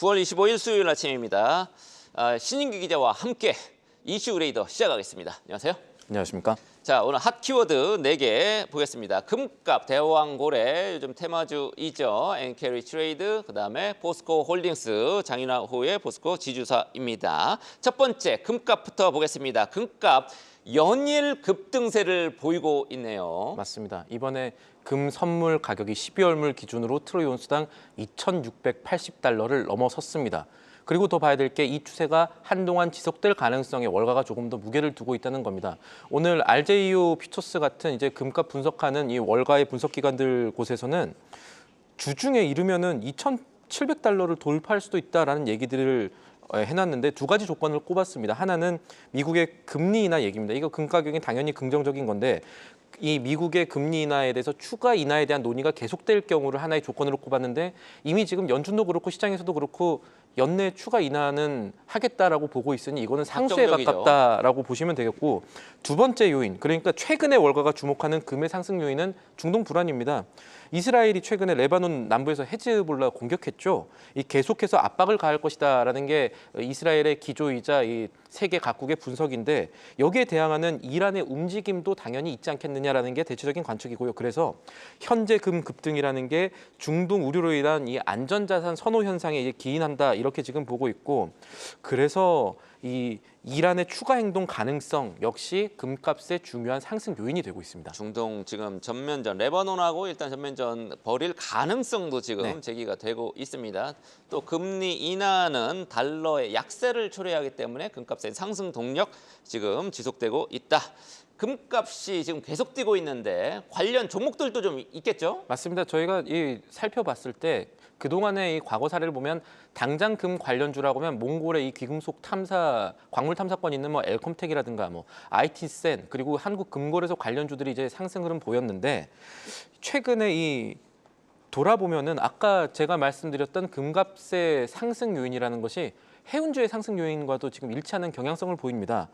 9월 25일 수요일 아침입니다. 신인규 기자와 함께 이슈 레이더 시작하겠습니다. 안녕하세요. 안녕하십니까. 자, 오늘 핫 키워드 4개 보겠습니다. 금값, 대왕고래, 요즘 테마주이죠. 엔캐리 트레이드, 그다음에 포스코 홀딩스, 장윤아 호의 포스코 지주사입니다. 첫 번째, 금값부터 보겠습니다. 금값 연일 급등세를 보이고 있네요. 맞습니다. 이번에 금 선물 가격이 12월물 기준으로 트로이 온수당 2,680달러를 넘어섰습니다. 그리고 더 봐야 될 게 이 추세가 한동안 지속될 가능성에 월가가 조금 더 무게를 두고 있다는 겁니다. 오늘 RJU 퓨처스 같은 이제 금값 분석하는 이 월가의 분석 기관들 곳에서는 주중에 이르면은 2,700달러를 돌파할 수도 있다라는 얘기들을 해놨는데 두 가지 조건을 꼽았습니다. 하나는 미국의 금리 인하 얘기입니다. 이거 금 가격이 당연히 긍정적인 건데 이 미국의 금리 인하에 대해서 추가 인하에 대한 논의가 계속될 경우를 하나의 조건으로 꼽았는데 이미 지금 연준도 그렇고 시장에서도 그렇고 연내 추가 인하는 하겠다라고 보고 있으니 이거는 상수에 확정적이죠. 가깝다라고 보시면 되겠고, 두 번째 요인, 그러니까 최근에 월가가 주목하는 금의 상승 요인은 중동 불안입니다. 이스라엘이 최근에 레바논 남부에서 헤즈볼라 공격했죠. 이 계속해서 압박을 가할 것이다라는 게 이스라엘의 기조이자 이 세계 각국의 분석인데, 여기에 대항하는 이란의 움직임도 당연히 있지 않겠느냐라는 게 대체적인 관측이고요. 그래서 현재 금 급등이라는 게 중동 우려로 인한 이 안전자산 선호 현상에 이제 기인한다, 이렇게 지금 보고 있고, 그래서 이 이란의 추가 행동 가능성 역시 금값의 중요한 상승 요인이 되고 있습니다. 중동 지금 전면전, 레바논하고 일단 전면전 벌일 가능성도 지금 제기가 되고 있습니다. 또 금리 인하는 달러의 약세를 초래하기 때문에 금값의 상승 동력 지금 지속되고 있다. 금값이 지금 계속 뛰고 있는데 관련 종목들도 좀 있겠죠? 맞습니다. 저희가 살펴봤을 때 그동안의 이 과거 사례를 보면 당장 금 관련주라고 하면 몽골의 이 귀금속 탐사, 광물 탐사권 있는 뭐 엘컴텍이라든가 뭐 IT센, 그리고 한국 금거래소 관련주들이 이제 상승 흐름 보였는데, 최근에 이 돌아보면은 아까 제가 말씀드렸던 금값의 상승 요인이라는 것이 해운주의 상승 요인과도 지금 일치하는 경향성을 보입니다.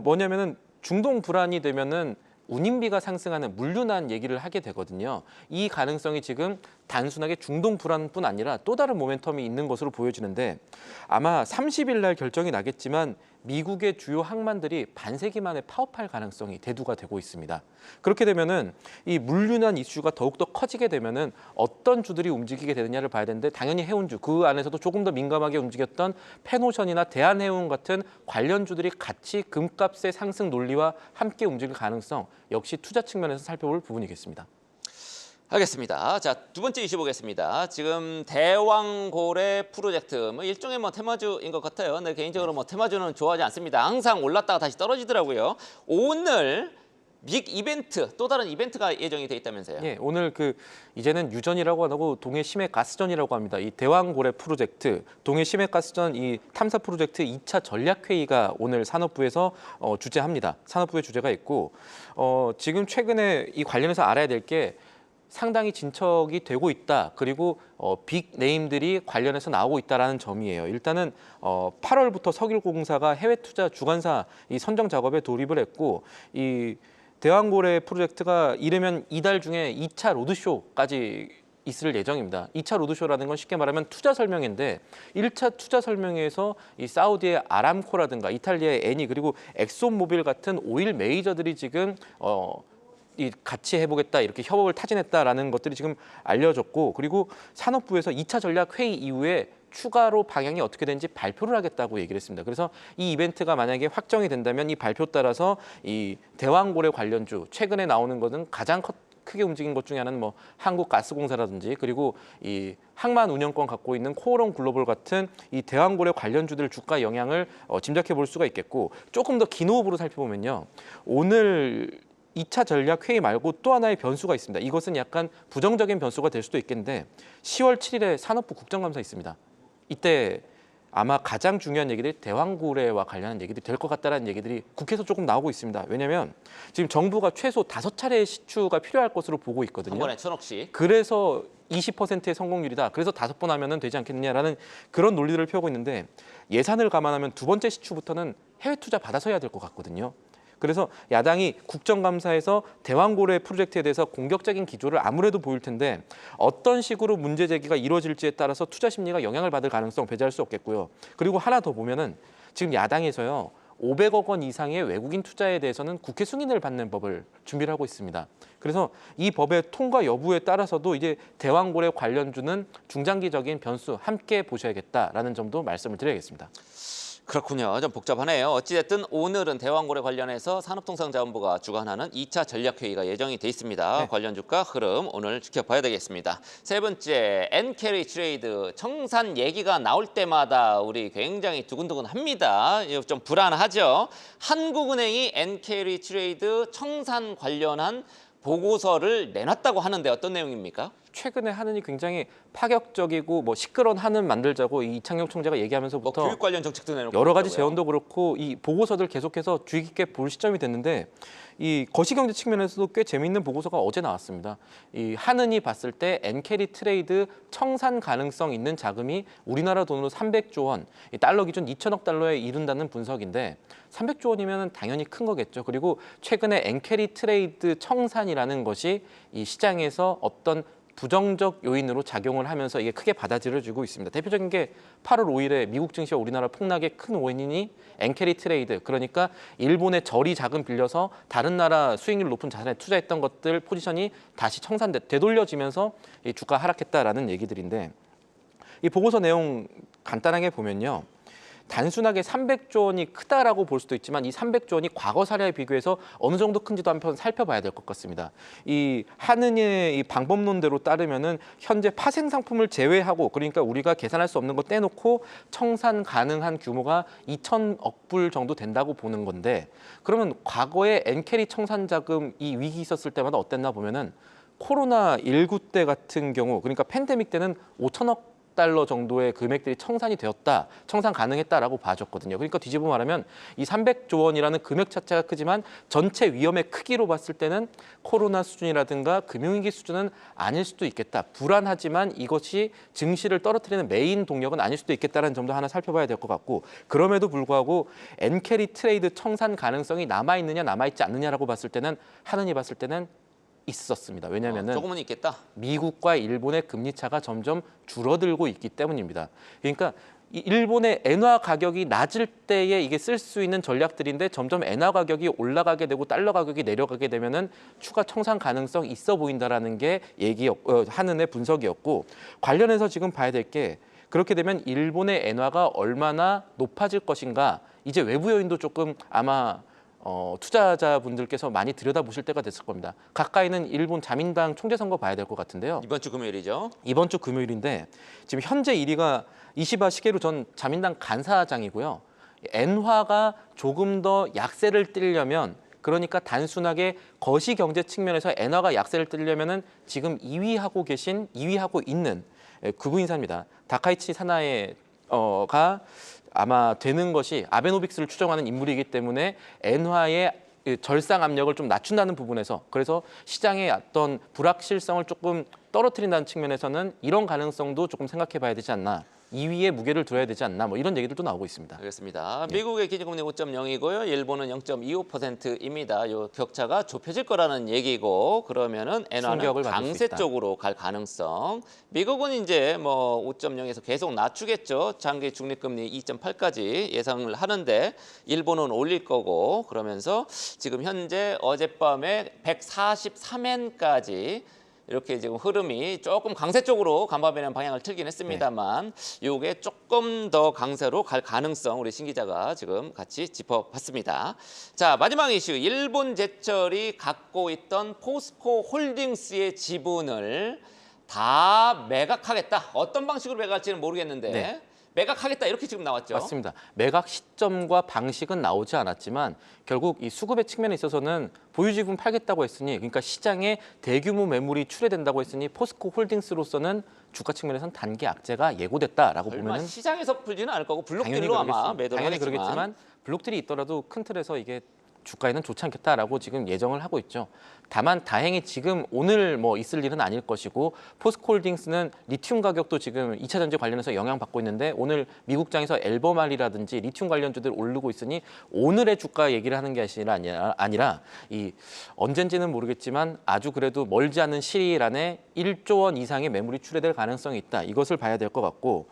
뭐냐면은 중동 불안이 되면은 운임비가 상승하는 물류난 얘기를 하게 되거든요. 이 가능성이 지금 단순하게 중동 불안뿐 아니라 또 다른 모멘텀이 있는 것으로 보여지는데, 아마 30일 날 결정이 나겠지만 미국의 주요 항만들이 반세기 만에 파업할 가능성이 대두가 되고 있습니다. 그렇게 되면은 이 물류난 이슈가 더욱더 커지게 되면은 어떤 주들이 움직이게 되느냐를 봐야 되는데, 당연히 해운주, 그 안에서도 조금 더 민감하게 움직였던 페노션이나 대한해운 같은 관련주들이 같이 금값의 상승 논리와 함께 움직일 가능성 역시 투자 측면에서 살펴볼 부분이겠습니다. 알겠습니다. 자, 두 번째 이슈 보겠습니다. 지금 대왕고래 프로젝트, 뭐 일종의 뭐 테마주인 것 같아요. 근데 개인적으로 뭐 테마주는 좋아하지 않습니다. 항상 올랐다가 다시 떨어지더라고요. 오늘 빅 이벤트, 또 다른 이벤트가 예정이 돼 있다면서요? 예, 오늘 이제는 유전이라고 안 하고 동해 심해 가스전이라고 합니다. 이 대왕고래 프로젝트, 동해 심해 가스전 이 탐사 프로젝트 2차 전략 회의가 오늘 산업부에서 주재합니다. 산업부의 주재가 있고, 지금 최근에 이 관련해서 알아야 될 게 상당히 진척이 되고 있다. 그리고 빅 네임들이 관련해서 나오고 있다라는 점이에요. 일단은 8월부터 석유공사가 해외 투자 주관사 이 선정 작업에 돌입을 했고, 이 대왕고래 프로젝트가 이르면 이달 중에 2차 로드쇼까지 있을 예정입니다. 2차 로드쇼라는 건 쉽게 말하면 투자 설명인데, 1차 투자 설명회에서 이 사우디의 아람코라든가 이탈리아의 에니, 그리고 엑소모빌 같은 오일 메이저들이 지금 같이 해보겠다, 이렇게 협업을 타진했다라는 것들이 지금 알려졌고, 그리고 산업부에서 2차 전략 회의 이후에 추가로 방향이 어떻게 되는지 발표를 하겠다고 얘기를 했습니다. 그래서 이 이벤트가 만약에 확정이 된다면 이 발표 따라서 이 대왕고래 관련주, 최근에 나오는 것은 가장 크게 움직인 것 중에 하나는 뭐 한국가스공사라든지, 그리고 이 항만 운영권 갖고 있는 코오롱 글로벌 같은 이 대왕고래 관련주들 주가 영향을 짐작해 볼 수가 있겠고, 조금 더 긴 호흡으로 살펴보면요, 오늘 2차 전략 회의 말고 또 하나의 변수가 있습니다. 이것은 약간 부정적인 변수가 될 수도 있겠는데, 10월 7일에 산업부 국정감사 있습니다. 이때 아마 가장 중요한 얘기들이 대왕고래와 관련한 얘기들이 될 것 같다는 얘기들이 국회에서 조금 나오고 있습니다. 왜냐하면 지금 정부가 최소 5차례의 시추가 필요할 것으로 보고 있거든요. 한 번에 1,000억씩. 그래서 20%의 성공률이다. 그래서 5번 하면 되지 않겠느냐라는 그런 논리들을 펴고 있는데, 예산을 감안하면 두 번째 시추부터는 해외 투자 받아서 해야 될 것 같거든요. 그래서 야당이 국정감사에서 대왕고래 프로젝트에 대해서 공격적인 기조를 아무래도 보일 텐데 어떤 식으로 문제 제기가 이루어질지에 따라서 투자 심리가 영향을 받을 가능성 배제할 수 없겠고요. 그리고 하나 더 보면은 지금 야당에서요. 500억 원 이상의 외국인 투자에 대해서는 국회 승인을 받는 법을 준비를 하고 있습니다. 그래서 이 법의 통과 여부에 따라서도 이제 대왕고래 관련주는 중장기적인 변수 함께 보셔야겠다라는 점도 말씀을 드려야겠습니다. 그렇군요. 좀 복잡하네요. 어찌됐든 오늘은 대왕고래 관련해서 산업통상자원부가 주관하는 2차 전략회의가 예정이 돼 있습니다. 네. 관련 주가 흐름 오늘 지켜봐야 되겠습니다. 세 번째, 엔캐리 트레이드 청산 얘기가 나올 때마다 우리 굉장히 두근두근합니다. 이거 좀 불안하죠. 한국은행이 엔캐리 트레이드 청산 관련한 보고서를 내놨다고 하는데 어떤 내용입니까? 최근에 하느니 굉장히 파격적이고 뭐 시끄러운 한은 만들자고 이 이창용 총재가 뭐 얘기하면서부터 교육 관련 정책도 내놓고 여러 가지 있다고요? 재원도 그렇고 이 보고서들 계속해서 주의 깊게 볼 시점이 됐는데 이 거시경제 측면에서도 꽤 재미있는 보고서가 어제 나왔습니다. 이 하느니 봤을 때 엔캐리 트레이드 청산 가능성 있는 자금이 우리나라 돈으로 300조 원, 이 달러 기준 2천억 달러에 이른다는 분석인데 300조 원이면 당연히 큰 거겠죠. 그리고 최근에 엔캐리 트레이드 청산이라는 것이 이 시장에서 어떤 부정적 요인으로 작용을 하면서 이게 크게 받아들여지고 있습니다. 대표적인 게 8월 5일에 미국 증시와 우리나라 폭락의 큰 원인이 엔캐리 트레이드, 그러니까 일본의 저리 자금 빌려서 다른 나라 수익률 높은 자산에 투자했던 것들 포지션이 다시 되돌려지면서 이 주가 하락했다라는 얘기들인데 이 보고서 내용 간단하게 보면요. 단순하게 300조 원이 크다라고 볼 수도 있지만 이 300조 원이 과거 사례에 비교해서 어느 정도 큰지도 한번 살펴봐야 될 것 같습니다. 이 하느니의 이 방법론대로 따르면은 현재 파생 상품을 제외하고 그러니까 우리가 계산할 수 없는 거 떼놓고 청산 가능한 규모가 2천억 불 정도 된다고 보는 건데 그러면 과거에 엔캐리 청산 자금 이 위기 있었을 때마다 어땠나 보면은 코로나19 때 같은 경우 그러니까 팬데믹 때는 5천억 달러 정도의 금액들이 청산이 되었다, 청산 가능했다라고 봐줬거든요. 그러니까 뒤집어 말하면 이 300조 원이라는 금액 자체가 크지만 전체 위험의 크기로 봤을 때는 코로나 수준이라든가 금융위기 수준은 아닐 수도 있겠다. 불안하지만 이것이 증시를 떨어뜨리는 메인 동력은 아닐 수도 있겠다는 점도 하나 살펴봐야 될 것 같고 그럼에도 불구하고 엔캐리 트레이드 청산 가능성이 남아있느냐 남아있지 않느냐라고 봤을 때는 하느니 봤을 때는 있었습니다. 왜냐하면은 조금은 있겠다. 미국과 일본의 금리 차가 점점 줄어들고 있기 때문입니다. 그러니까 이 일본의 엔화 가격이 낮을 때에 이게 쓸 수 있는 전략들인데 점점 엔화 가격이 올라가게 되고 달러 가격이 내려가게 되면은 추가 청산 가능성 있어 보인다라는 게 하는의 분석이었고 관련해서 지금 봐야 될 게 그렇게 되면 일본의 엔화가 얼마나 높아질 것인가 이제 외부 요인도 조금 아마 투자자분들께서 많이 들여다보실 때가 됐을 겁니다. 가까이는 일본 자민당 총재 선거 봐야 될 것 같은데요. 이번 주 금요일이죠. 이번 주 금요일인데 지금 현재 1위가 이시바 시게루 전 자민당 간사장이고요. 엔화가 조금 더 약세를 띠려면 그러니까 단순하게 거시경제 측면에서 엔화가 약세를 띠려면은 지금 2위하고 있는 극우 인사입니다. 다카이치 사나에가 아마 되는 것이 아베노믹스를 추정하는 인물이기 때문에 엔화의 절상 압력을 좀 낮춘다는 부분에서 그래서 시장의 어떤 불확실성을 조금 떨어뜨린다는 측면에서는 이런 가능성도 조금 생각해 봐야 되지 않나. 2위에 무게를 두어야 되지 않나 뭐 이런 얘기들도 나오고 있습니다. 알겠습니다. 미국의 기준금리 5.0이고요. 일본은 0.25%입니다. 요 격차가 좁혀질 거라는 얘기고 그러면은 엔화는 충격을 받을 수 강세 있다. 쪽으로 갈 가능성. 미국은 이제 뭐 5.0에서 계속 낮추겠죠. 장기 중립금리 2.8까지 예상을 하는데 일본은 올릴 거고 그러면서 지금 현재 어젯밤에 143엔까지 이렇게 지금 흐름이 조금 강세 쪽으로 간밤에는 방향을 틀긴 했습니다만 이게 조금 더 강세로 갈 가능성 우리 신 기자가 지금 같이 짚어봤습니다. 자 마지막 이슈 일본 제철이 갖고 있던 포스코 홀딩스의 지분을 다 매각하겠다. 어떤 방식으로 매각할지는 모르겠는데 네. 매각하겠다 이렇게 지금 나왔죠. 맞습니다. 매각 시점과 방식은 나오지 않았지만 결국 이 수급의 측면에 있어서는 보유지분 팔겠다고 했으니 그러니까 시장에 대규모 매물이 출회된다고 했으니 포스코 홀딩스로서는 주가 측면에서는 단기 악재가 예고됐다라고 얼마 보면은 시장에서 풀지는 않을 거고 당연히 블록딜로 아마 그러겠습니다. 매도를 당연히 하겠지만 그러겠지만 블록딜이 있더라도 큰 틀에서 이게 주가에는 좋지 않겠다라고 지금 예정을 하고 있죠. 다만 다행히 지금 오늘 뭐 있을 일은 아닐 것이고 포스코홀딩스는 리튬 가격도 지금 2차 전지 관련해서 영향받고 있는데 오늘 미국장에서 앨범알이라든지 리튬 관련주들 오르고 있으니 오늘의 주가 얘기를 하는 게 아니라 이 언젠지는 모르겠지만 아주 그래도 멀지 않은 시일 안에 1조 원 이상의 매물이 출회될 가능성이 있다. 이것을 봐야 될 것 같고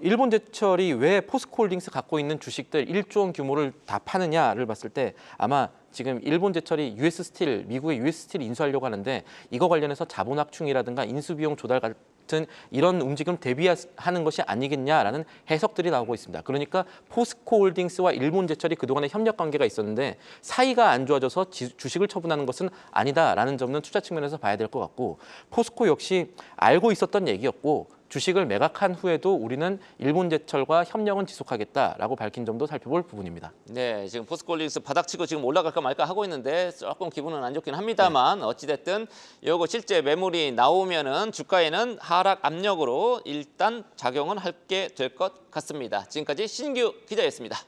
일본제철이 왜 포스코홀딩스 갖고 있는 주식들 1조 원 규모를 다 파느냐를 봤을 때 아마 지금 일본제철이 US 스틸, 미국의 US 스틸 인수하려고 하는데 이거 관련해서 자본 확충이라든가 인수비용 조달 같은 이런 움직임 대비하는 것이 아니겠냐라는 해석들이 나오고 있습니다. 그러니까 포스코홀딩스와 일본제철이 그동안에 협력 관계가 있었는데 사이가 안 좋아져서 주식을 처분하는 것은 아니다라는 점은 투자 측면에서 봐야 될 것 같고 포스코 역시 알고 있었던 얘기였고 주식을 매각한 후에도 우리는 일본제철과 협력은 지속하겠다라고 밝힌 점도 살펴볼 부분입니다. 네, 지금 포스코홀딩스 바닥치고 지금 올라갈까 말까 하고 있는데 조금 기분은 안 좋긴 합니다만 어찌됐든 요거 실제 매물이 나오면은 주가에는 하락 압력으로 일단 작용은 하게 될 것 같습니다. 지금까지 신규 기자였습니다.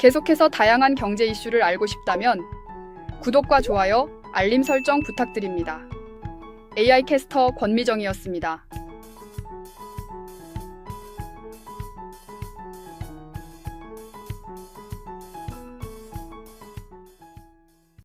계속해서 다양한 경제 이슈를 알고 싶다면 구독과 좋아요, 알림 설정 부탁드립니다. AI 캐스터 권미정이었습니다.